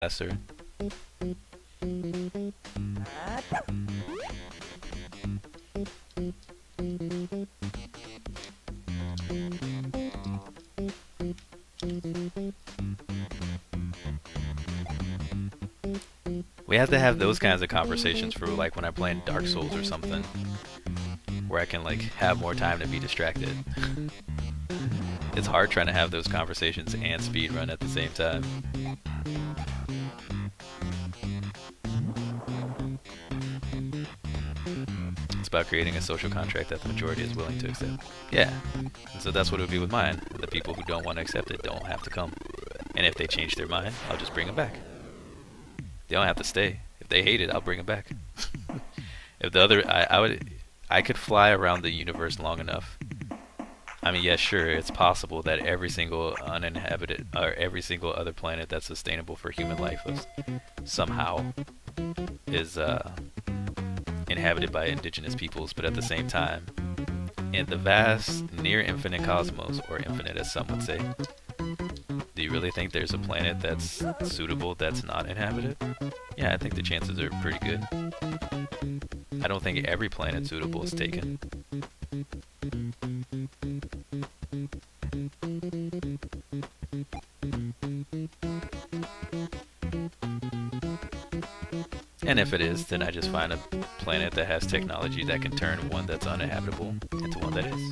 faster. We have to have those kinds of conversations for like when I'm playing Dark Souls or something, where I can like have more time to be distracted. It's hard trying to have those conversations and speedrun at the same time. It's about creating a social contract that the majority is willing to accept. Yeah, and so that's what it would be with mine. The people who don't want to accept it don't have to come. And if they change their mind, I'll just bring them back. They don't have to stay. If they hate it, I'll bring them back. If the other, I could fly around the universe long enough. I mean, yeah, sure, it's possible that every single uninhabited, or every single other planet that's sustainable for human life somehow is inhabited by indigenous peoples, but at the same time, in the vast, near infinite cosmos, or infinite as some would say, do you really think there's a planet that's suitable that's not inhabited? Yeah, I think the chances are pretty good. I don't think every planet suitable is taken. And if it is, then I just find a planet that has technology that can turn one that's uninhabitable into one that is.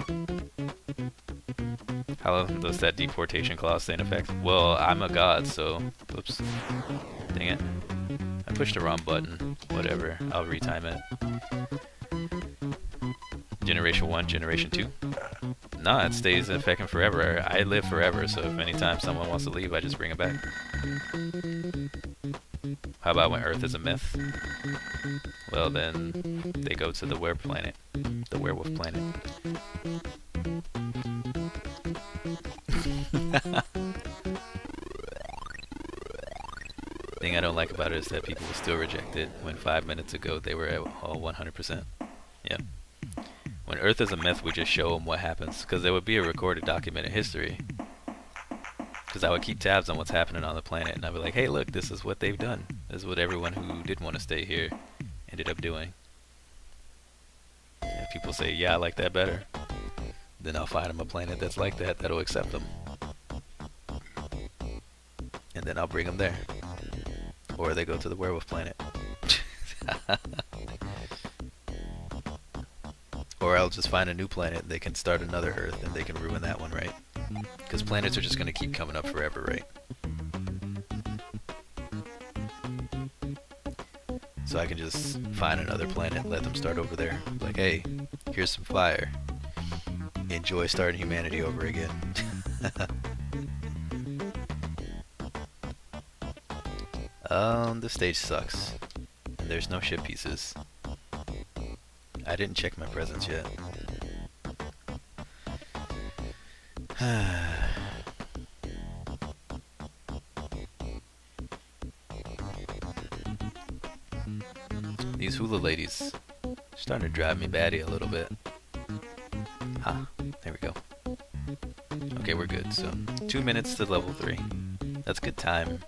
How does that deportation clause stay in effect? Well, I'm a god, so... Oops. Dang it. I pushed the wrong button. Whatever. I'll retime it. Generation 1, Generation 2? Nah, it stays in effect forever. I live forever, so if anytime someone wants to leave, I just bring it back. How about when Earth is a myth? Well, then they go to the planet. The werewolf planet. Thing I don't like about it is that people will still reject it when 5 minutes ago they were at all 100%. Yeah. When Earth is a myth, we just show them what happens, because there would be a recorded documented history. Because I would keep tabs on what's happening on the planet, and I'd be like, hey, look, this is what they've done. This is what everyone who did want to stay here ended up doing. And if people say, yeah, I like that better, then I'll find them a planet that's like that, that'll accept them. And then I'll bring them there. Or they go to the werewolf planet. Or I'll just find a new planet, they can start another Earth, and they can ruin that one, right? Because planets are just going to keep coming up forever, right? So I can just find another planet and let them start over there. Like, hey, here's some fire. Enjoy starting humanity over again. The stage sucks. And there's no ship pieces. I didn't check my presents yet. These hula ladies starting to drive me batty a little bit. Ah, there we go. Okay, we're good. So 2 minutes to level 3. That's good time.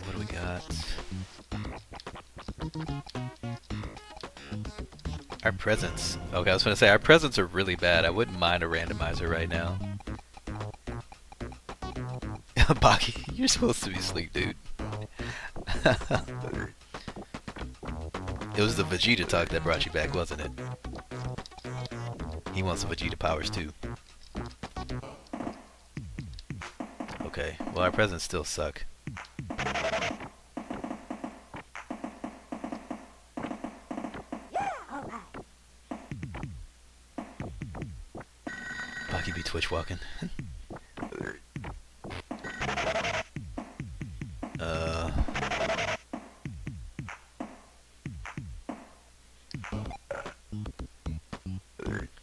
What do we got? Our presents. Okay, I was going to say, our presents are really bad. I wouldn't mind a randomizer right now. Baki, you're supposed to be asleep, dude. It was the Vegeta talk that brought you back, wasn't it? He wants the Vegeta powers too. Okay, well our presents still suck. Baki be Twitch walking.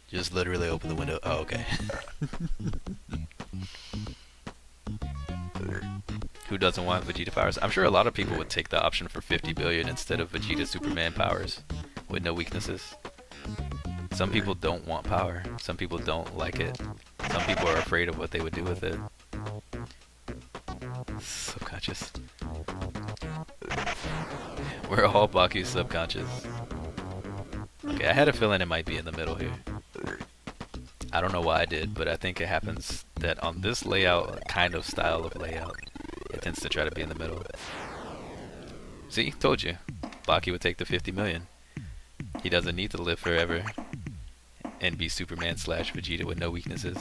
Just literally open the window. Oh, okay. Who doesn't want Vegeta powers? I'm sure a lot of people would take the option for 50 billion instead of Vegeta Superman powers with no weaknesses. Some people don't want power. Some people don't like it. Some people are afraid of what they would do with it. Subconscious. We're all Baku's subconscious. Okay, I had a feeling it might be in the middle here. I don't know why I did, but I think it happens that on this layout, kind of style of layout, it tends to try to be in the middle. See, told you. Baki would take the 50 million. He doesn't need to live forever and be Superman slash Vegeta with no weaknesses.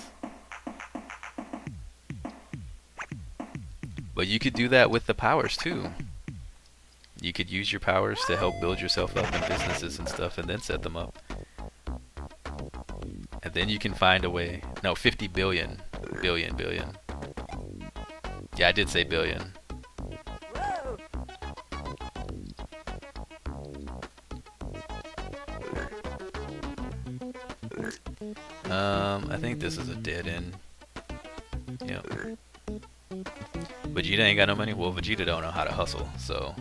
But you could do that with the powers too. You could use your powers to help build yourself up in businesses and stuff and then set them up. And then you can find a way. No, 50 billion. Billion. Yeah, I did say billion. I think this is a dead end. Yep. Vegeta ain't got no money? Well, Vegeta don't know how to hustle, so.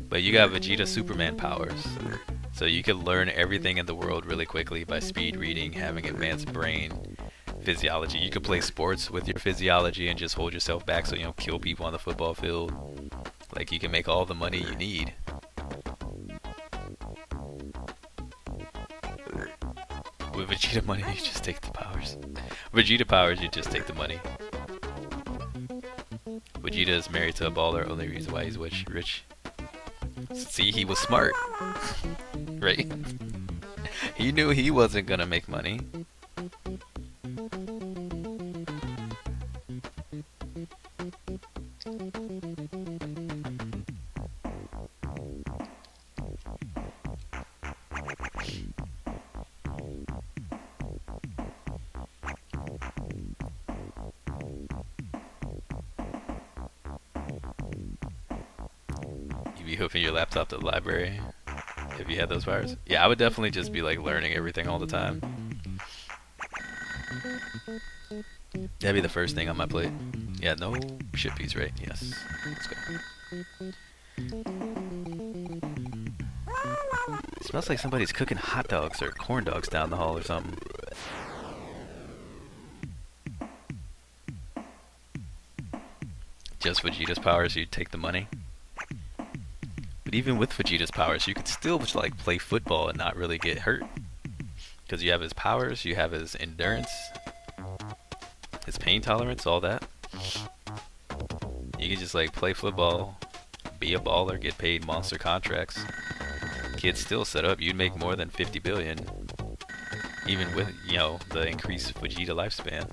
But you got Vegeta Superman powers. So you can learn everything in the world really quickly by speed reading, having advanced brain, physiology. You could play sports with your physiology and just hold yourself back so you don't kill people on the football field. Like, you can make all the money you need. With Vegeta money, you just take the powers. Vegeta powers, you just take the money. Vegeta is married to a baller, only reason why he's rich. See, he was smart. Right? He knew he wasn't gonna make money. Be hoofing your laptop to the library if you had those powers. Yeah, I would definitely just be like learning everything all the time. That'd be the first thing on my plate. Yeah, no shit piece, right? Yes. Let's go. It smells like somebody's cooking hot dogs or corn dogs down the hall or something. Just Vegeta's powers, you'd take the money. But even with Vegeta's powers, you could still just like play football and not really get hurt. Because you have his powers, you have his endurance, his pain tolerance, all that. You can just like play football, be a baller, get paid monster contracts. Kids still set up, you'd make more than 50 billion. Even with, you know, the increased Vegeta lifespan.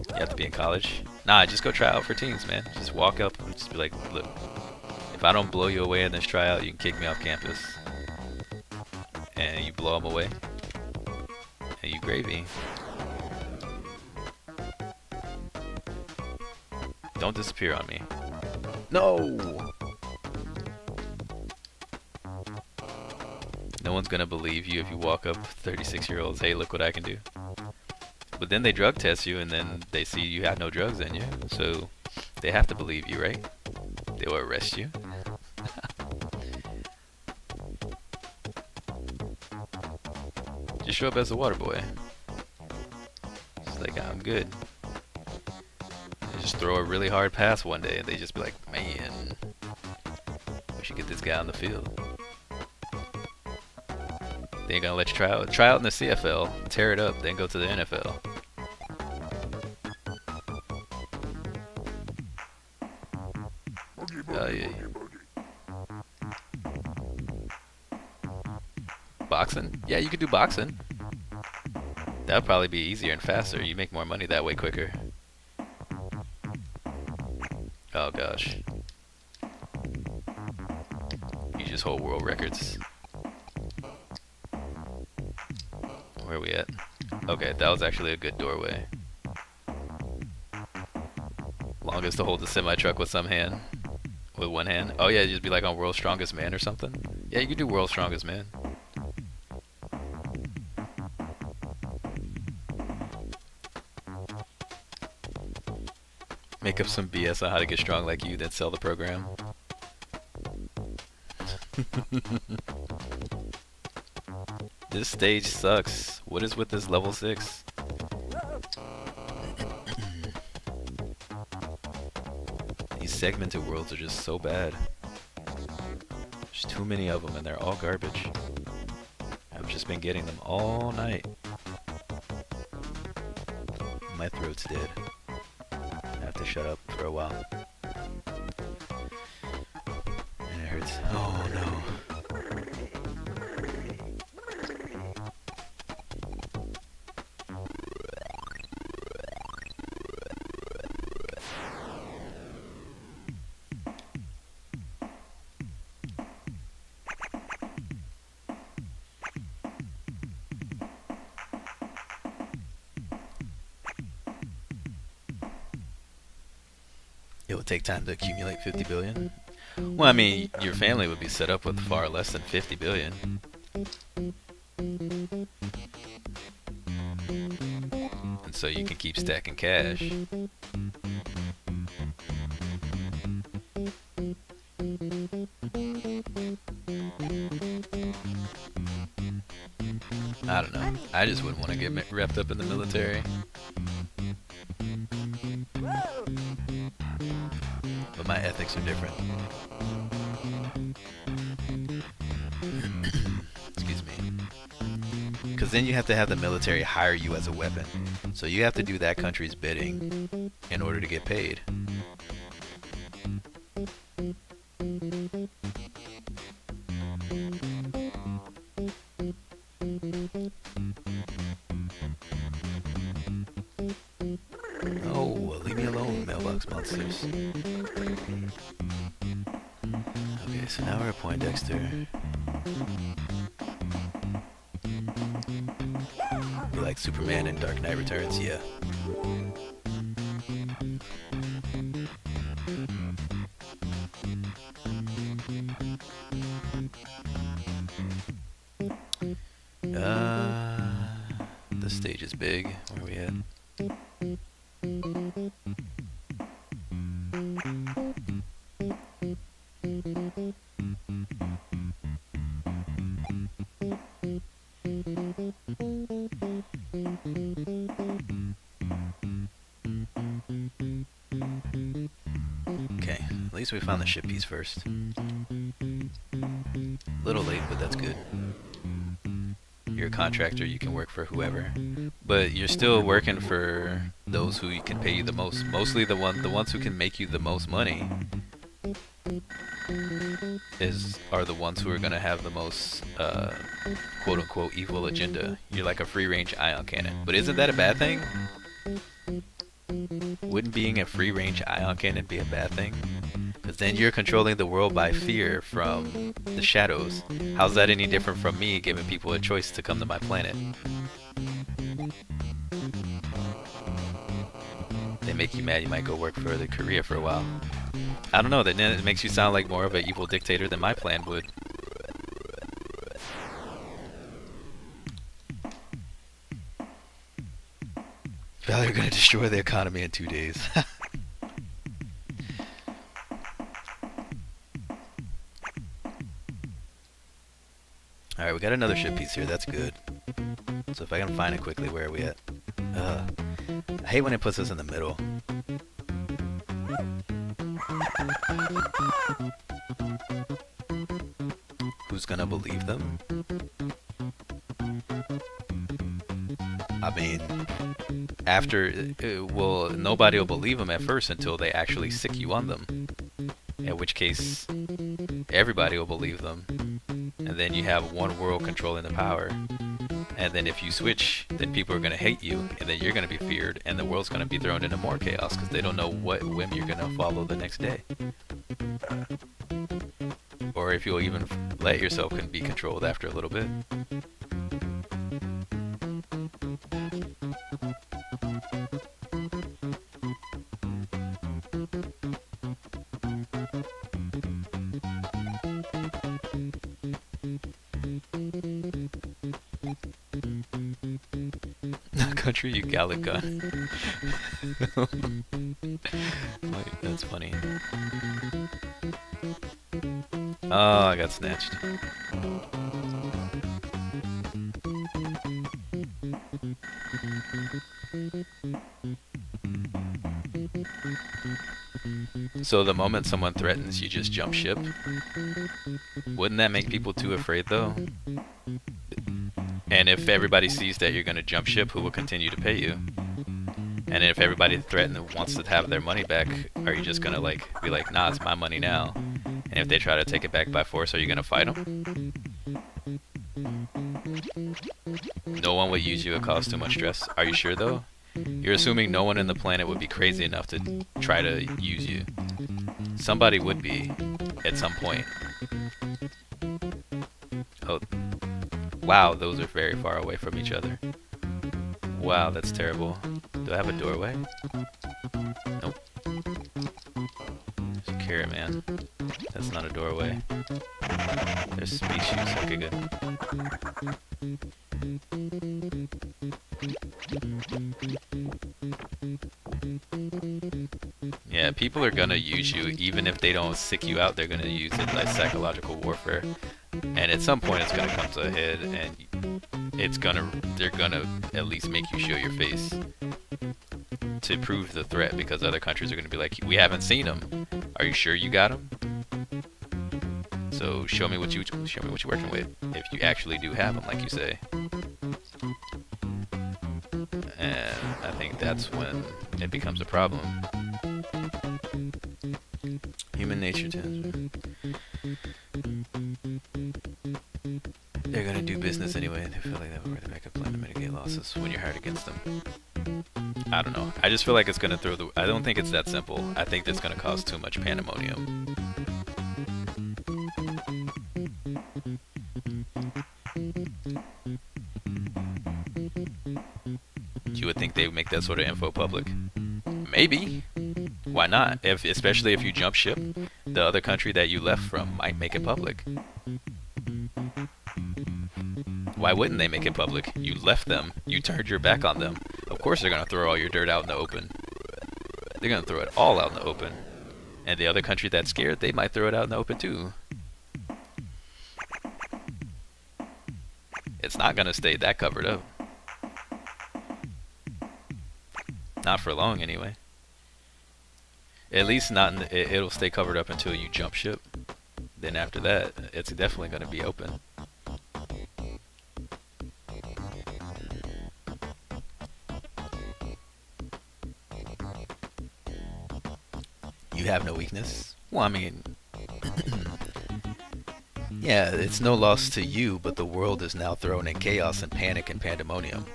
You have to be in college. Nah, just go try out for teams, man. Just walk up and just be like, look, if I don't blow you away in this tryout, you can kick me off campus. And you blow them away. And you gravy. Don't disappear on me. No! No one's gonna believe you if you walk up 36-year-olds, hey, look what I can do. But then they drug test you and then they see you have no drugs in you. So they have to believe you, right? They will arrest you. Just show up as a water boy. It's like, I'm good. They just throw a really hard pass one day and they just be like, man, we should get this guy on the field. They ain't gonna let you try out in the CFL, tear it up, then go to the NFL. Yeah. Boxing? Yeah, you could do boxing. That would probably be easier and faster. You make more money that way quicker. Oh gosh. You just hold world records. Where are we at? Okay, that was actually a good doorway. Longest to hold the semi-truck with some hand. With one hand. Oh yeah, just be like on World's Strongest Man or something. Yeah, you can do World's Strongest Man. Make up some BS on how to get strong like you, then sell the program. This stage sucks. What is with this level 6? These segmented worlds are just so bad. There's too many of them and they're all garbage. I've just been getting them all night. My throat's dead. I have to shut up for a while. And it hurts. Oh no. It would take time to accumulate 50 billion. Well, I mean, your family would be set up with far less than 50 billion. And so you can keep stacking cash. I don't know. I just wouldn't want to get wrapped up in the military. But my ethics are different. Excuse me. Because then you have to have the military hire you as a weapon. So you have to do that country's bidding in order to get paid. Oh, leave me alone, mailbox monsters. Okay, so now we're at Poindexter. You like Superman and Dark Knight Returns? Yeah. This stage is big. Where are we at? Okay, at least we found the ship piece first. Little late, but that's good. You're a contractor, you can work for whoever, but you're still working for those who can pay you the most. Mostly the ones who can make you the most money are the ones who are gonna have the most quote unquote evil agenda. You're like a free range ion cannon, but isn't that a bad thing? Wouldn't being a free range ion cannon be a bad thing? Because then you're controlling the world by fear from the shadows. How's that any different from me giving people a choice to come to my planet? They make you mad, you might go work for Korea for a while. I don't know, then it makes you sound like more of an evil dictator than my plan would. Well, they're gonna destroy the economy in 2 days. Alright, we got another ship piece here, that's good. So if I can find it quickly, where are we at? I hate when it puts us in the middle. Who's gonna believe them? I mean, well, nobody will believe them at first until they actually sick you on them. In which case, everybody will believe them. And then you have one world controlling the power. And then if you switch, then people are going to hate you, and then you're going to be feared, and the world's going to be thrown into more chaos because they don't know what whim you're going to follow the next day. Or if you'll even let yourself be controlled after a little bit. country, you gallant gun. Wait, that's funny. Oh, I got snatched. So the moment someone threatens, you just jump ship? Wouldn't that make people too afraid though? And if everybody sees that you're going to jump ship, who will continue to pay you? And if everybody threatens wants to have their money back, are you just going to like be like, nah, it's my money now? And if they try to take it back by force, are you going to fight them? No one would use you, it causes too much stress. Are you sure though? You're assuming no one in the planet would be crazy enough to try to use you. Somebody would be, at some point. Oh, wow, those are very far away from each other. Wow, that's terrible. Do I have a doorway? Nope. There's a carrot, man. That's not a doorway. There's species. Okay, good. Yeah, people are gonna use you even if they don't sick you out. They're gonna use it like psychological warfare, and at some point it's gonna come to a head, and they're gonna at least make you show your face to prove the threat, because other countries are gonna be like, we haven't seen them. Are you sure you got them? So show me what you're working with. If you actually do have them, like you say. And I think that's when it becomes a problem. Human nature tends. They're gonna do business anyway. They feel like they have a right to backup plan to mitigate losses when you're hired against them. I don't know. I just feel like it's gonna throw the. I don't think it's that simple. I think that's gonna cause too much pandemonium. You would think they would make that sort of info public. Maybe. Why not? Especially if you jump ship, the other country that you left from might make it public. Why wouldn't they make it public? You left them. You turned your back on them. Of course they're going to throw all your dirt out in the open. They're going to throw it all out in the open. And the other country that's scared, they might throw it out in the open too. It's not going to stay that covered up. Not for long, anyway. At least not in the, it'll stay covered up until you jump ship. Then after that, it's definitely going to be open. You have no weakness? Well, I mean... yeah, it's no loss to you, but the world is now thrown in chaos and panic and pandemonium.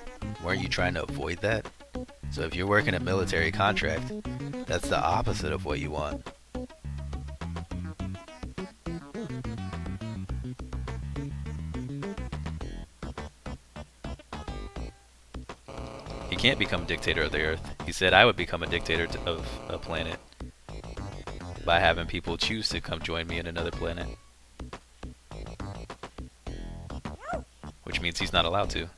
Weren't you trying to avoid that? So if you're working a military contract, that's the opposite of what you want. He can't become dictator of the earth. He said I would become a dictator of a planet by having people choose to come join me in another planet. Which means he's not allowed to.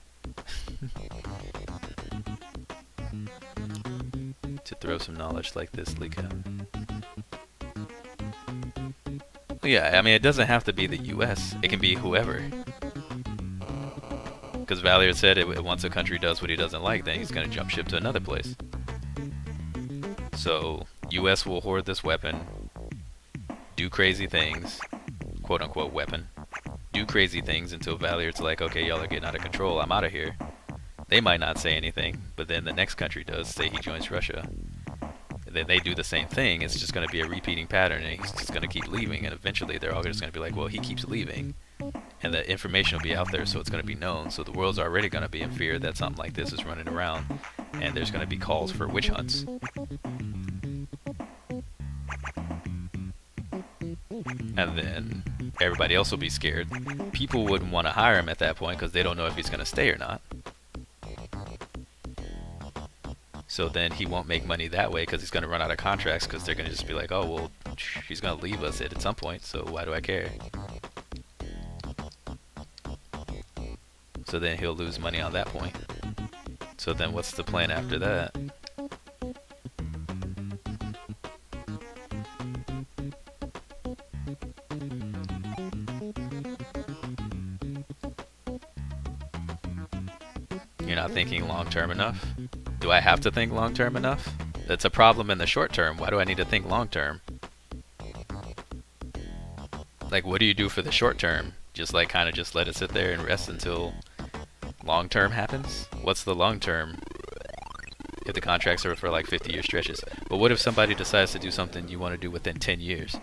To throw some knowledge like this leak out. Well, yeah, I mean, it doesn't have to be the US. It can be whoever. Because Valier said once a country does what he doesn't like, then he's going to jump ship to another place. So, US will hoard this weapon, do crazy things, quote-unquote weapon, do crazy things until Valier's like, okay, y'all are getting out of control, I'm out of here. They might not say anything, but then the next country does, say he joins Russia. And then they do the same thing, it's just going to be a repeating pattern, and he's just going to keep leaving, and eventually they're all just going to be like, well, he keeps leaving. And the information will be out there, so it's going to be known. So the world's already going to be in fear that something like this is running around, and there's going to be calls for witch hunts. And then everybody else will be scared. People wouldn't want to hire him at that point because they don't know if he's going to stay or not. So then he won't make money that way because he's going to run out of contracts, because they're going to just be like, oh, well, he's going to leave us at some point, so why do I care? So then he'll lose money on that point. So then what's the plan after that? You're not thinking long-term enough? Do I have to think long-term enough? That's a problem in the short term. Why do I need to think long-term? Like, what do you do for the short term? Just like kind of just let it sit there and rest until long-term happens? What's the long-term if the contracts are for like 50-year stretches? But what if somebody decides to do something you want to do within 10 years?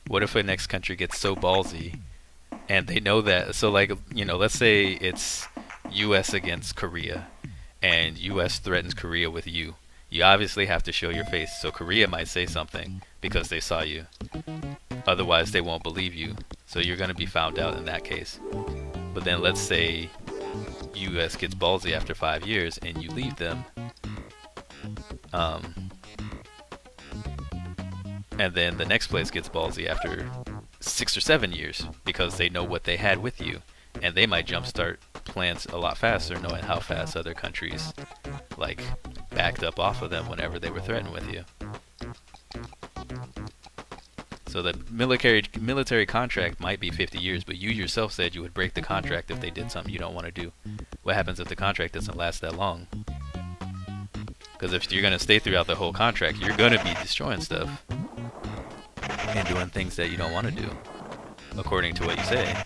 What if the next country gets so ballsy and they know that? So like, you know, let's say it's US against Korea and US threatens Korea with you. You obviously have to show your face. So Korea might say something because they saw you. Otherwise they won't believe you. So you're going to be found out in that case. But then let's say US gets ballsy after 5 years and you leave them. And then the next place gets ballsy after 6 or 7 years because they know what they had with you. And they might jumpstart plans a lot faster, knowing how fast other countries like backed up off of them whenever they were threatened with you. So the military contract might be 50 years, but you yourself said you would break the contract if they did something you don't want to do. What happens if the contract doesn't last that long? Because if you're going to stay throughout the whole contract, you're going to be destroying stuff and doing things that you don't want to do, according to what you say.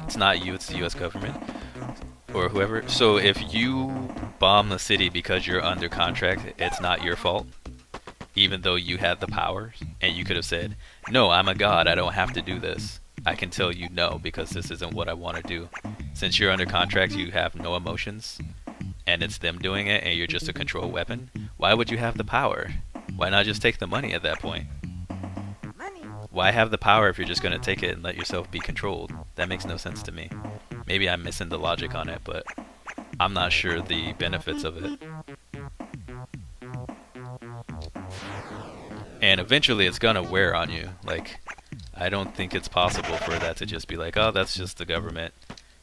It's not you, it's the US government or whoever. So if you bomb the city because you're under contract, it's not your fault, even though you had the powers and you could have said, no, I'm a god, I don't have to do this. I can tell you no because this isn't what I want to do. Since you're under contract, you have no emotions and it's them doing it and you're just a control weapon. Why would you have the power? Why not just take the money at that point? Why have the power if you're just going to take it and let yourself be controlled? That makes no sense to me. Maybe I'm missing the logic on it, but I'm not sure the benefits of it. And eventually it's going to wear on you. Like, I don't think it's possible for that to just be like, oh, that's just the government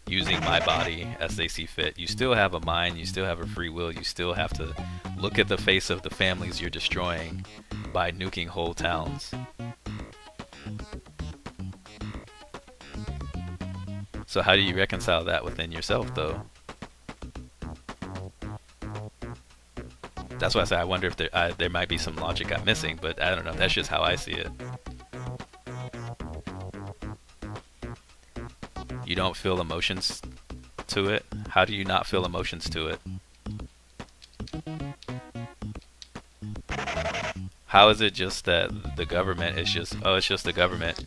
using my body as they see fit. You still have a mind, you still have a free will, you still have to look at the face of the families you're destroying by nuking whole towns. So how do you reconcile that within yourself, though? That's why I say I wonder if there might be some logic I'm missing, but I don't know. That's just how I see it. You don't feel emotions to it? How do you not feel emotions to it? How is it just that the government is just, oh, it's just the government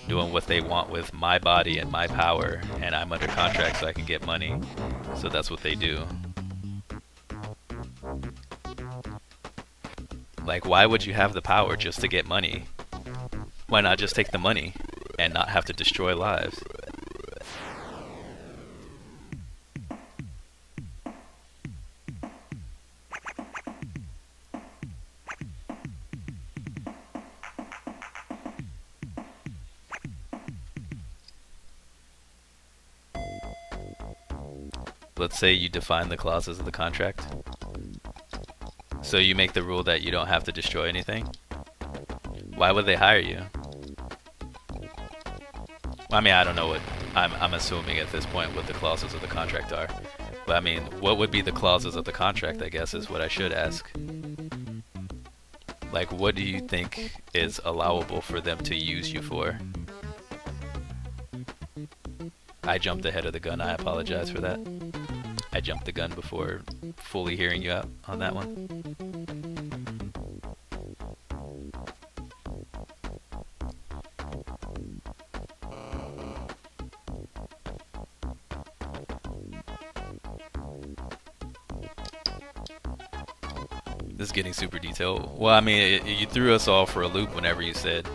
doing what they want with my body and my power, and I'm under contract so I can get money, so that's what they do. Like, why would you have the power just to get money? Why not just take the money and not have to destroy lives? Let's say you define the clauses of the contract. So you make the rule that you don't have to destroy anything. Why would they hire you? I mean, I don't know what I'm assuming at this point what the clauses of the contract are. But I mean, what would be the clauses of the contract, I guess, is what I should ask. Like, what do you think is allowable for them to use you for? I jumped ahead of the gun, I apologize for that. I jumped the gun before fully hearing you out on that one. This is getting super detailed. Well, I mean, you threw us all for a loop whenever you said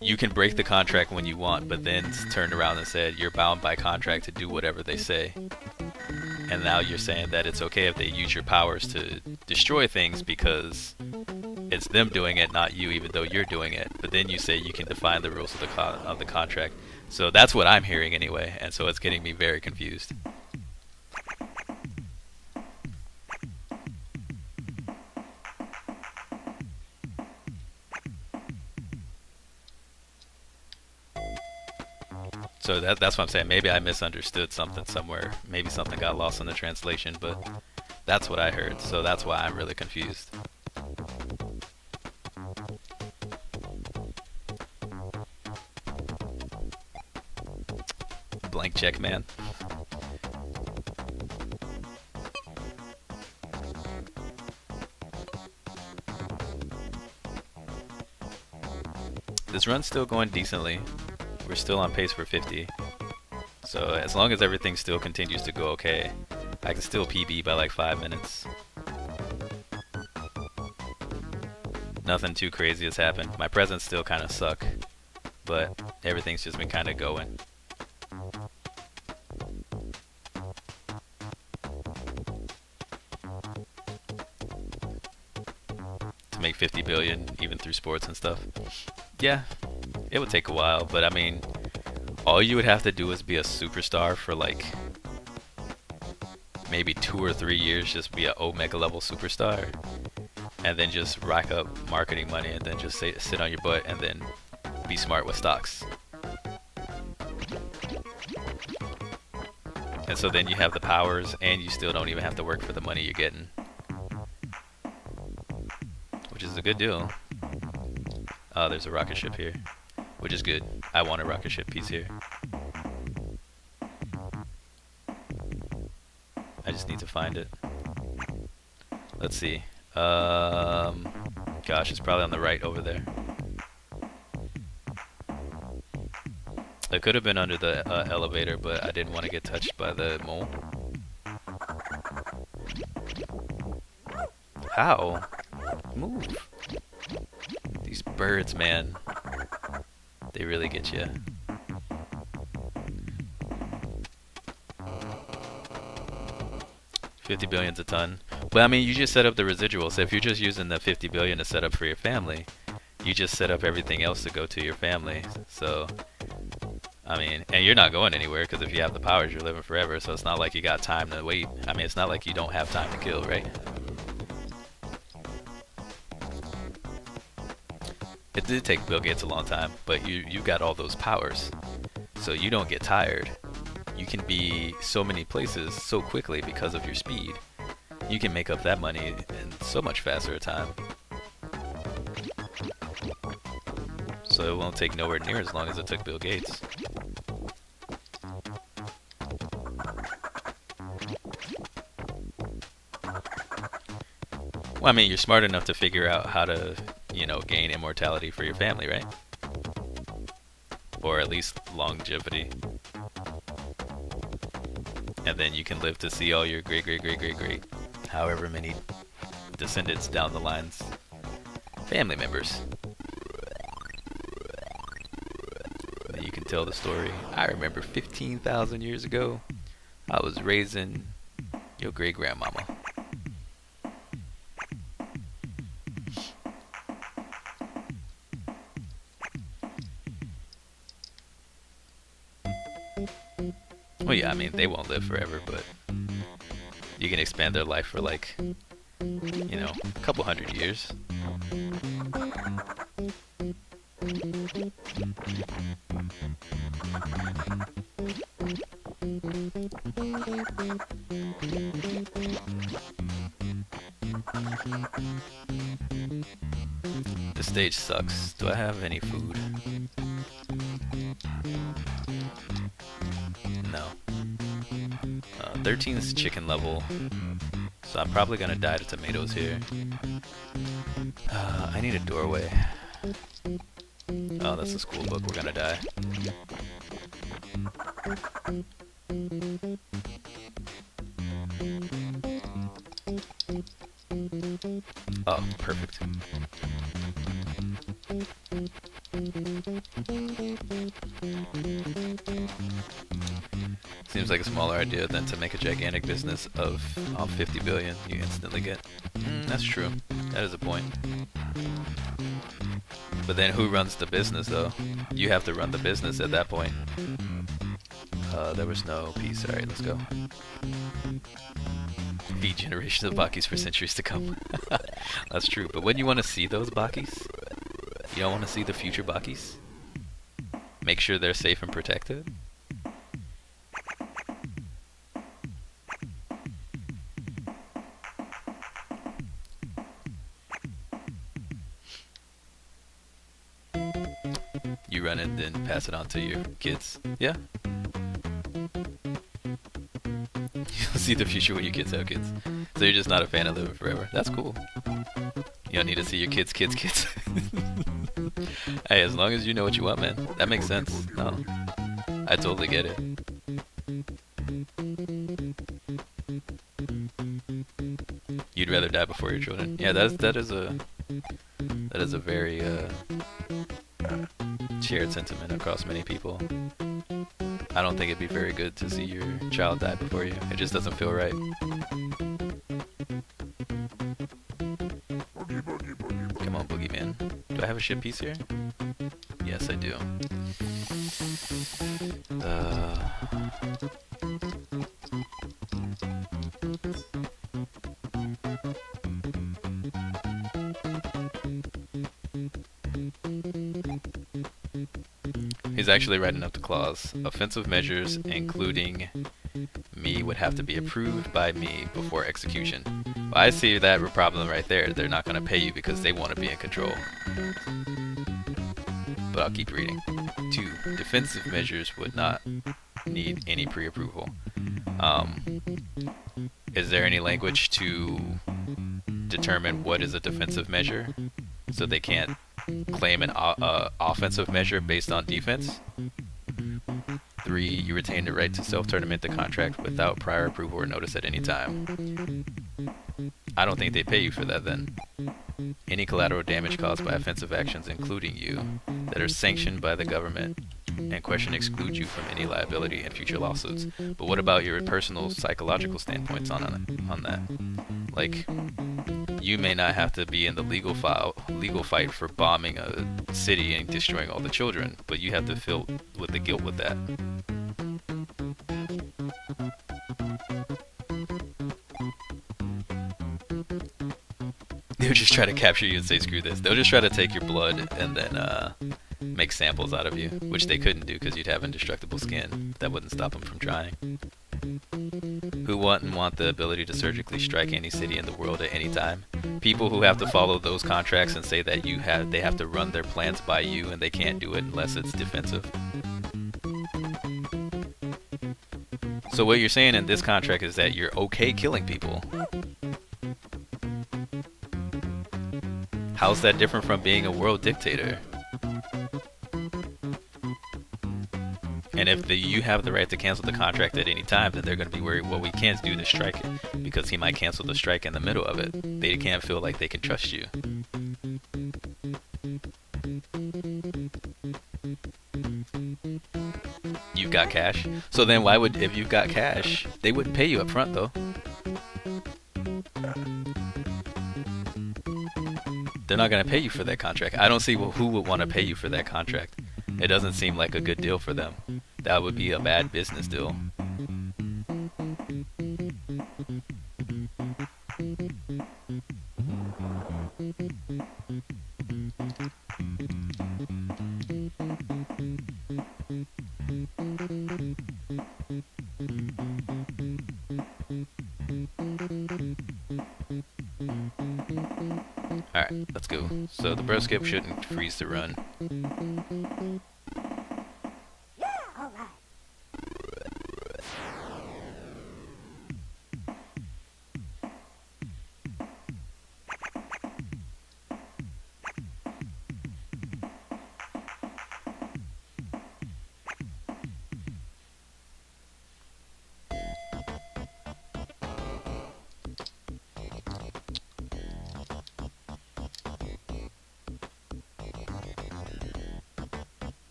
you can break the contract when you want, but then turned around and said you're bound by contract to do whatever they say. And now you're saying that it's okay if they use your powers to destroy things because it's them doing it, not you, even though you're doing it. But then you say you can define the rules of the contract. So that's what I'm hearing anyway, and so it's getting me very confused. So that's what I'm saying. Maybe I misunderstood something somewhere. Maybe something got lost in the translation, but that's what I heard. So that's why I'm really confused. Blank check, man. This run's still going decently. We're still on pace for 50. So as long as everything still continues to go okay, I can still PB by like 5 minutes. Nothing too crazy has happened. My presents still kind of suck, but everything's just been kind of going. To make 50 billion even through sports and stuff. Yeah, it would take a while, but I mean, all you would have to do is be a superstar for like maybe 2 or 3 years, just be an Omega level superstar, and then just rack up marketing money, and then just sit on your butt, and then be smart with stocks. And so then you have the powers, and you still don't even have to work for the money you're getting, which is a good deal. Oh, there's a rocket ship here, which is good. I want a rocket ship piece here. I just need to find it. Let's see. Gosh, it's probably on the right over there. It could have been under the elevator, but I didn't want to get touched by the mole. How? Move. These birds, man. They really get you. $50 billion's a ton. But I mean, you just set up the residual. So if you're just using the 50 billion to set up for your family, you just set up everything else to go to your family. So, I mean, and you're not going anywhere, because if you have the powers, you're living forever. So it's not like you got time to wait. I mean, it's not like you don't have time to kill, right? It did take Bill Gates a long time, but you got all those powers, so you don't get tired. You can be so many places so quickly because of your speed. You can make up that money in so much faster a time. So it won't take nowhere near as long as it took Bill Gates. Well, I mean, you're smart enough to figure out how to, you know, gain immortality for your family, right? Or at least longevity. And then you can live to see all your great, however many descendants down the lines, family members. And you can tell the story. I remember 15,000 years ago, I was raising your great-grandmama. Well, yeah, I mean, they won't live forever, but you can expand their life for, like, you know, a couple hundred years. The stage sucks. Do I have any food? No. 13 is chicken level, so I'm probably gonna die to tomatoes here. I need a doorway. Oh, that's the school book. We're gonna die. Oh, perfect. Seems like a smaller idea than to make a gigantic business of all 50 billion you instantly get. That's true. That is a point. But then who runs the business, though? You have to run the business at that point. There was no peace. Alright, let's go. Feed generations of Bakis for centuries to come. That's true. But when you want to see those Bakis, you don't want to see the future Bakis? Make sure they're safe and protected? You run it, then pass it on to your kids. Yeah. You'll see the future when your kids have kids. So you're just not a fan of living forever. That's cool. You don't need to see your kids' kids' kids. Hey, as long as you know what you want, man. That makes sense. No. I totally get it. You'd rather die before your children. Yeah, that is a very shared sentiment across many people. I don't think it'd be very good to see your child die before you. It just doesn't feel right. Come on, Boogeyman. Do I have a ship piece here? Yes, I do. He's actually writing up the clause. Offensive measures, including me, would have to be approved by me before execution. Well, I see that problem right there. They're not going to pay you because they want to be in control. But I'll keep reading. 2. Defensive measures would not need any pre-approval. Is there any language to determine what is a defensive measure? So they can't claim an offensive measure based on defense. 3. You retain the right to self-terminate the contract without prior approval or notice at any time. I don't think they pay you for that then. Any collateral damage caused by offensive actions, including you, that are sanctioned by the government and question exclude you from any liability in future lawsuits. But what about your personal psychological standpoints on that? Like, you may not have to be in the legal fight for bombing a city and destroying all the children, but you have to feel with the guilt with that. They'll just try to capture you and say, screw this. They'll just try to take your blood and then make samples out of you, which they couldn't do because you'd have indestructible skin. That wouldn't stop them from trying. Who want the ability to surgically strike any city in the world at any time? People who have to follow those contracts and say that they have to run their plans by you and they can't do it unless it's defensive. So what you're saying in this contract is that you're okay killing people. How's that different from being a world dictator? And if you have the right to cancel the contract at any time, then they're going to be worried, well, we can't do the strike because he might cancel the strike in the middle of it. They can't feel like they can trust you. You've got cash? So then why would, if you've got cash, they wouldn't pay you up front though. They're not going to pay you for that contract. I don't see who would want to pay you for that contract. It doesn't seem like a good deal for them. That would be a bad business deal. Alright, let's go. So the broskip shouldn't freeze to run.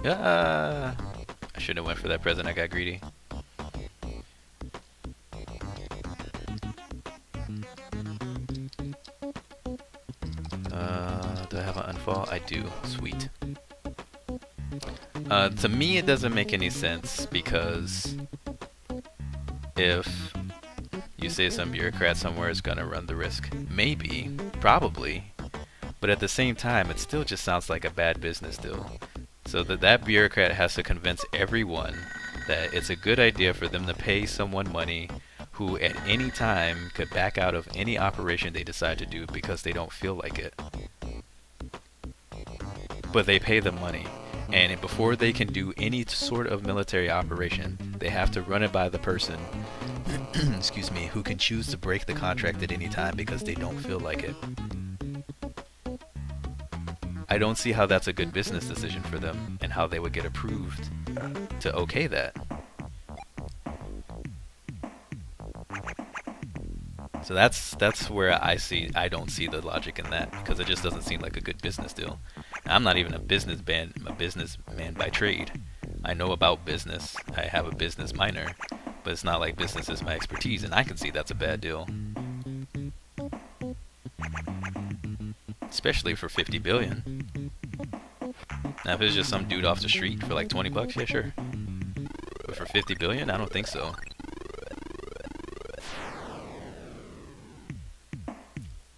I shouldn't have went for that present, I got greedy. I do. Sweet. To me, it doesn't make any sense because if you say some bureaucrat somewhere is going to run the risk, maybe, probably, but at the same time, it still just sounds like a bad business deal. So that bureaucrat has to convince everyone that it's a good idea for them to pay someone money who at any time could back out of any operation they decide to do because they don't feel like it. But they pay them money, and before they can do any sort of military operation, they have to run it by the person excuse me, who can choose to break the contract at any time because they don't feel like it. I don't see how that's a good business decision for them and how they would get approved to okay that. So that's where I don't see the logic in that, because it just doesn't seem like a good business deal. I'm not even a businessman by trade. I know about business. I have a business minor, but it's not like business is my expertise, and I can see that's a bad deal. Especially for 50 billion. Now if it's just some dude off the street for like 20 bucks, yeah sure. But for 50 billion, I don't think so.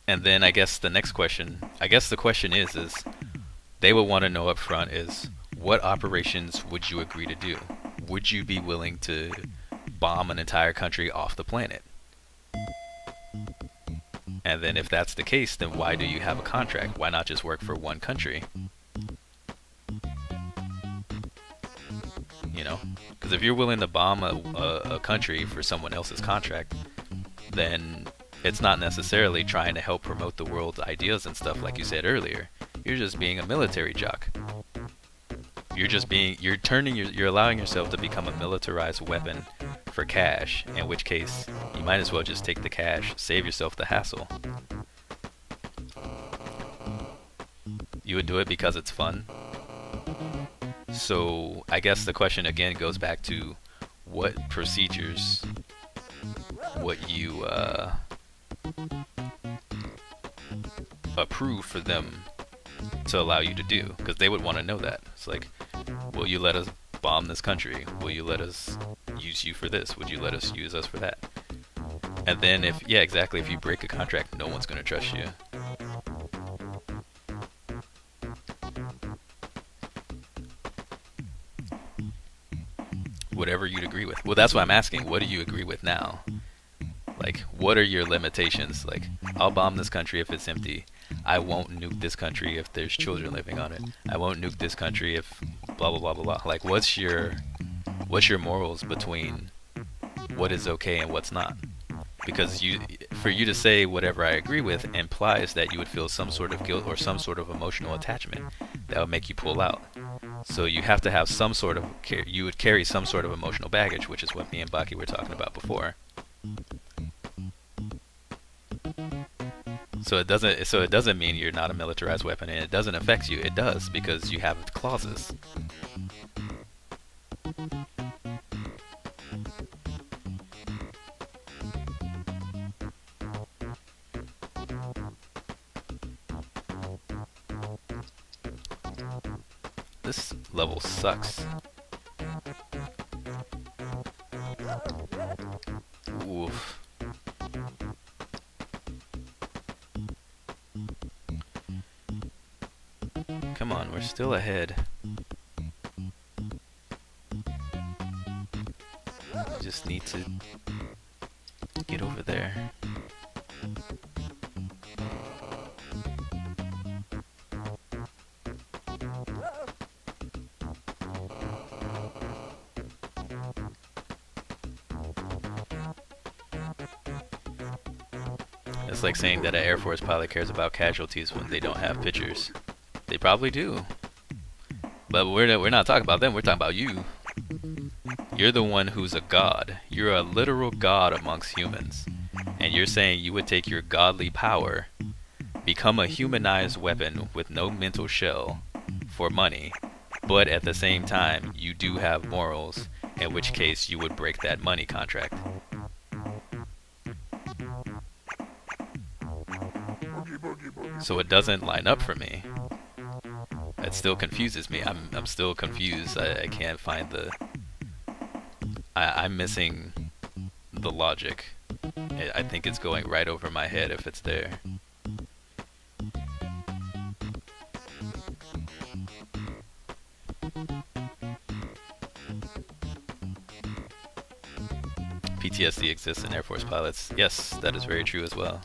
And then I guess the next question, the question is they would want to know up front is, what operations would you agree to do? Would you be willing to bomb an entire country off the planet? And then if that's the case, then why do you have a contract? Why not just work for one country? You know? Because if you're willing to bomb a country for someone else's contract, then it's not necessarily trying to help promote the world's ideas and stuff like you said earlier. You're just being a military jock. You're allowing yourself to become a militarized weapon for cash, in which case you might as well just take the cash, save yourself the hassle. You would do it because it's fun. So I guess the question again goes back to what procedures, what you approve for them to allow you to do, because they would want to know that. It's like, will you let us bomb this country? Will you let us use you for this? Would you let us use us for that? And then if you break a contract, no one's going to trust you. Whatever you'd agree with. Well, that's what I'm asking. What do you agree with now? Like, what are your limitations? Like, I'll bomb this country if it's empty. I won't nuke this country if there's children living on it. I won't nuke this country if blah blah blah blah blah. Like, what's your morals between what is okay and what's not? Because for you to say whatever I agree with implies that you would feel some sort of guilt or some sort of emotional attachment that would make you pull out. So you have to have some sort of you would carry some sort of emotional baggage, which is what me and Baki were talking about before. So it doesn't mean you're not a militarized weapon, and it doesn't affect you. It does, because you have clauses. This level sucks. Oof. Come on, we're still ahead. I just need to get over there. It's like saying that an Air Force pilot cares about casualties when they don't have pictures. They probably do. But we're not talking about them, we're talking about you. You're the one who's a god. You're a literal god amongst humans. And you're saying you would take your godly power, become a humanized weapon with no mental shell for money, but at the same time you do have morals, in which case you would break that money contract. So it doesn't line up for me. It still confuses me. I'm still confused. I can't find the... I'm missing the logic. I think it's going right over my head if it's there. PTSD exists in Air Force pilots. Yes, that is very true as well.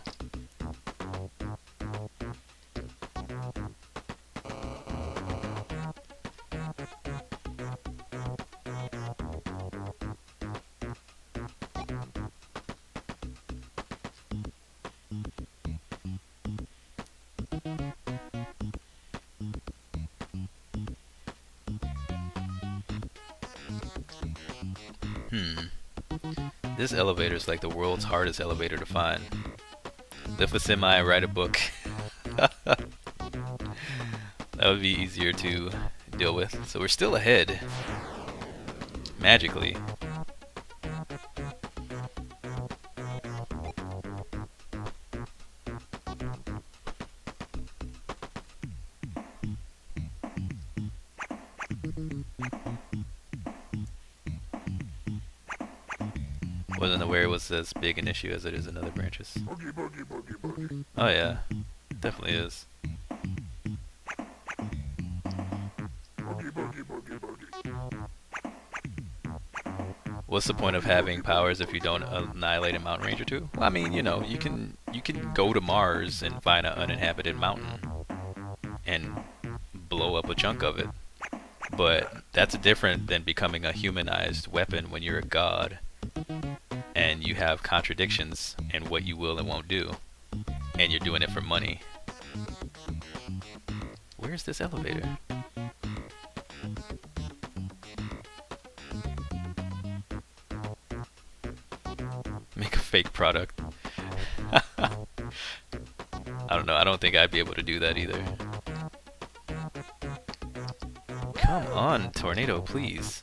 This elevator is like the world's hardest elevator to find. Lift a semi, write a book. That would be easier to deal with. So we're still ahead. Magically. Wasn't aware it was as big an issue as it is in other branches. Oh yeah, definitely is. What's the point of having powers if you don't annihilate a mountain range or two? Well, I mean, you know, you can go to Mars and find an uninhabited mountain and blow up a chunk of it. But that's different than becoming a humanized weapon when you're a god. And you have contradictions in what you will and won't do, and you're doing it for money. Where's this elevator? Make a fake product. I don't know, I don't think I'd be able to do that either. Come on, tornado, please.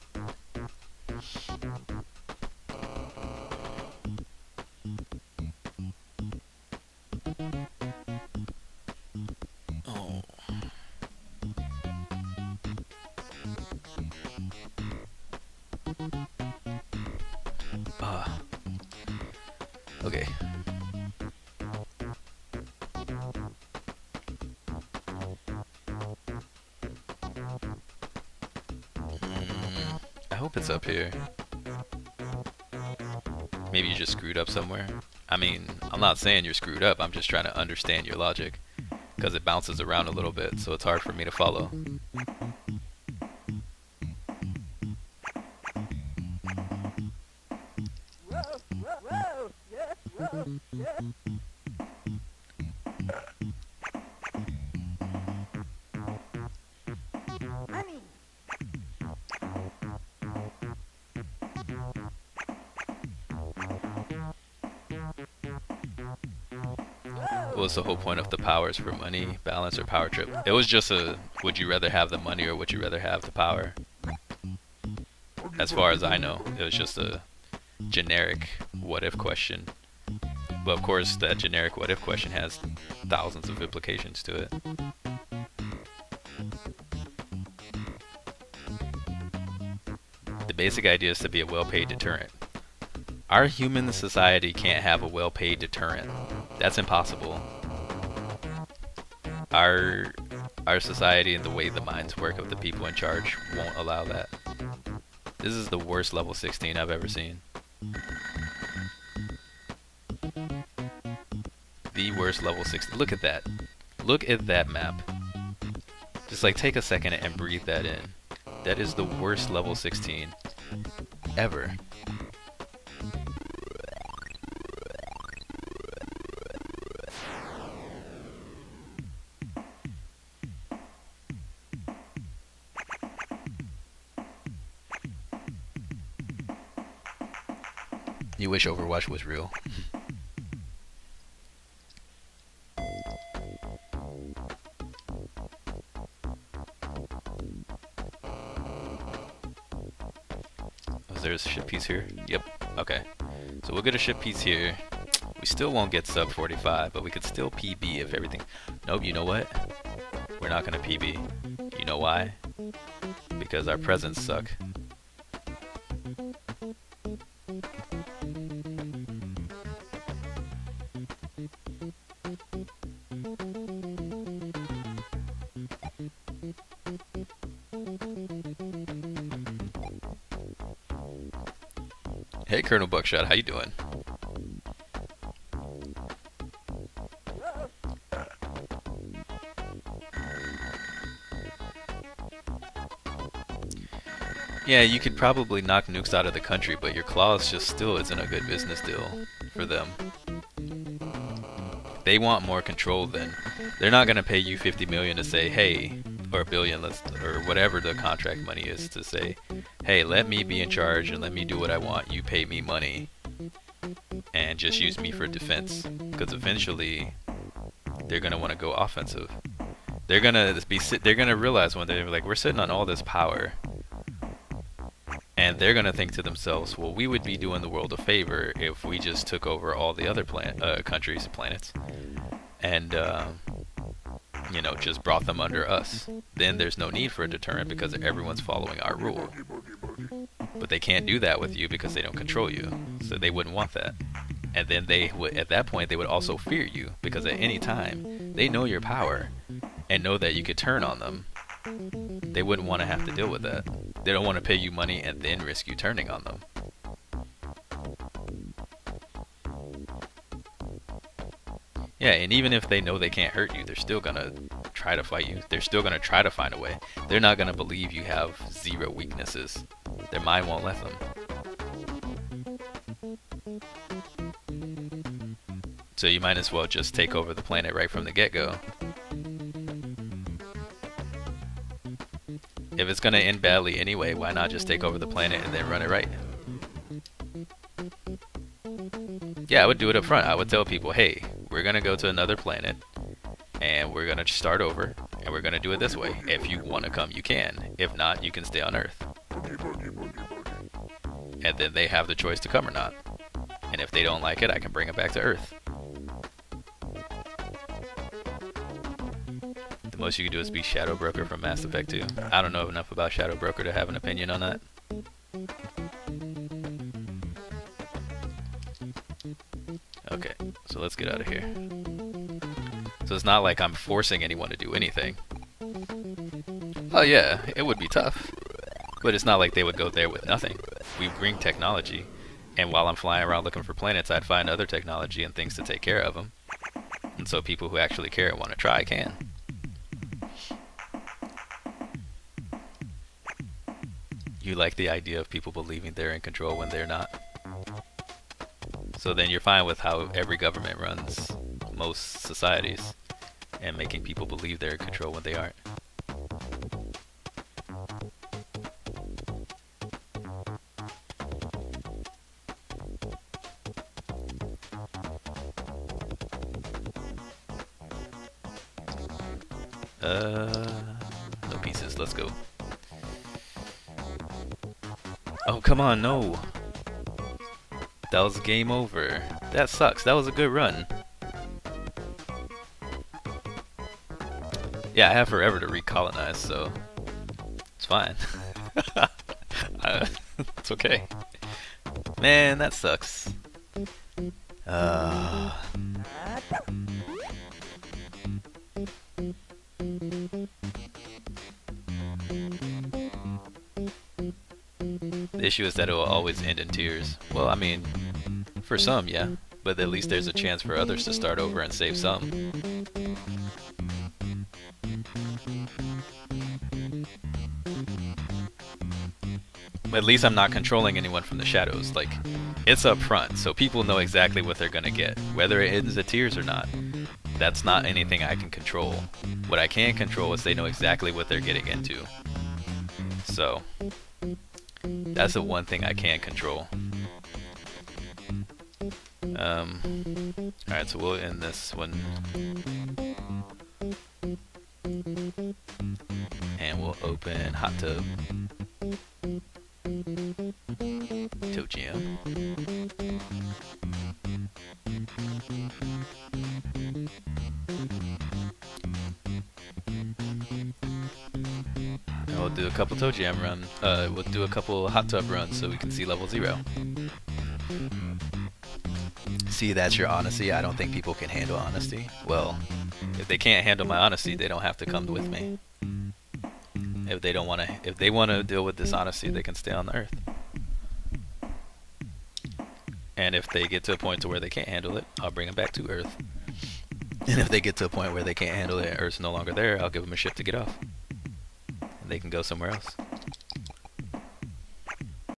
Okay. I hope it's up here. Maybe you just screwed up somewhere. I mean, I'm not saying you're screwed up, I'm just trying to understand your logic. Because it bounces around a little bit, so it's hard for me to follow. What was the whole point of the powers for money, balance, or power trip? It was just a, would you rather have the money or would you rather have the power? As far as I know, it was just a generic what-if question. But of course, that generic what-if question has thousands of implications to it. The basic idea is to be a well-paid deterrent. Our human society can't have a well-paid deterrent. That's impossible. Our society and the way the minds work of the people in charge won't allow that. This is the worst level 16 I've ever seen. The worst level 16. Look at that. Look at that map. Just like take a second and breathe that in. That is the worst level 16 ever. You wish Overwatch was real. Was there a ship piece here? Yep. Okay. So we'll get a ship piece here. We still won't get sub 45, but we could still PB if everything... Nope, you know what? We're not gonna PB. You know why? Because our presents suck. Hey Colonel Buckshot, how you doing? Yeah, you could probably knock nukes out of the country, but your claws just still isn't a good business deal for them. They want more control than... They're not going to pay you 50 million to say, hey, or a billion, or whatever the contract money is, to say, hey, let me be in charge and let me do what I want. You pay me money and just use me for defense. Because eventually, they're going to want to go offensive. They're going to realize one day, like, we're sitting on all this power. And they're going to think to themselves, well, we would be doing the world a favor if we just took over all the other countries, planets, and, you know, just brought them under us. Then there's no need for a deterrent because everyone's following our rule. But they can't do that with you because they don't control you. So they wouldn't want that. And then they would, at that point, they would also fear you because at any time, they know your power and know that you could turn on them. They wouldn't want to have to deal with that. They don't want to pay you money and then risk you turning on them. Yeah, and even if they know they can't hurt you, they're still gonna try to fight you. They're still gonna try to find a way. They're not gonna believe you have zero weaknesses. Their mind won't let them. So you might as well just take over the planet right from the get-go. If it's gonna end badly anyway, why not just take over the planet and then run it right? Yeah, I would do it up front. I would tell people, hey, we're gonna go to another planet and we're gonna start over and we're gonna do it this way. If you wanna come, you can. If not, you can stay on Earth. And then they have the choice to come or not. And if they don't like it, I can bring it back to Earth. The most you can do is be Shadow Broker from Mass Effect 2. I don't know enough about Shadow Broker to have an opinion on that. Okay, so let's get out of here. So it's not like I'm forcing anyone to do anything. Oh yeah, it would be tough. But it's not like they would go there with nothing. We bring technology, and while I'm flying around looking for planets, I'd find other technology and things to take care of them. And so people who actually care and want to try can. You like the idea of people believing they're in control when they're not. So then you're fine with how every government runs most societies and making people believe they're in control when they aren't. No pieces, let's go. Oh, come on, no. That was game over. That sucks. That was a good run. Yeah, I have forever to recolonize, so it's fine. It's okay. Man, that sucks. The issue is that it will always end in tears. Well, I mean, for some, yeah. But at least there's a chance for others to start over and save some. At least I'm not controlling anyone from the shadows. Like, it's up front, so people know exactly what they're gonna get. Whether it ends in tears or not, that's not anything I can control. What I can control is they know exactly what they're getting into. So that's the one thing I can control. Alright, so we'll end this one. And we'll open Hot Tub. ToeJam. we'll do a couple ToeJam runs. We'll do a couple hot tub runs so we can see level 0. See, that's your honesty. I don't think people can handle honesty. Well, if they can't handle my honesty, they don't have to come with me. If they don't want to, if they want to deal with dishonesty, they can stay on the earth. And if they get to a point to where they can't handle it, I'll bring them back to Earth. And if they get to a point where they can't handle it, Earth's no longer there, I'll give them a ship to get off. And they can go somewhere else.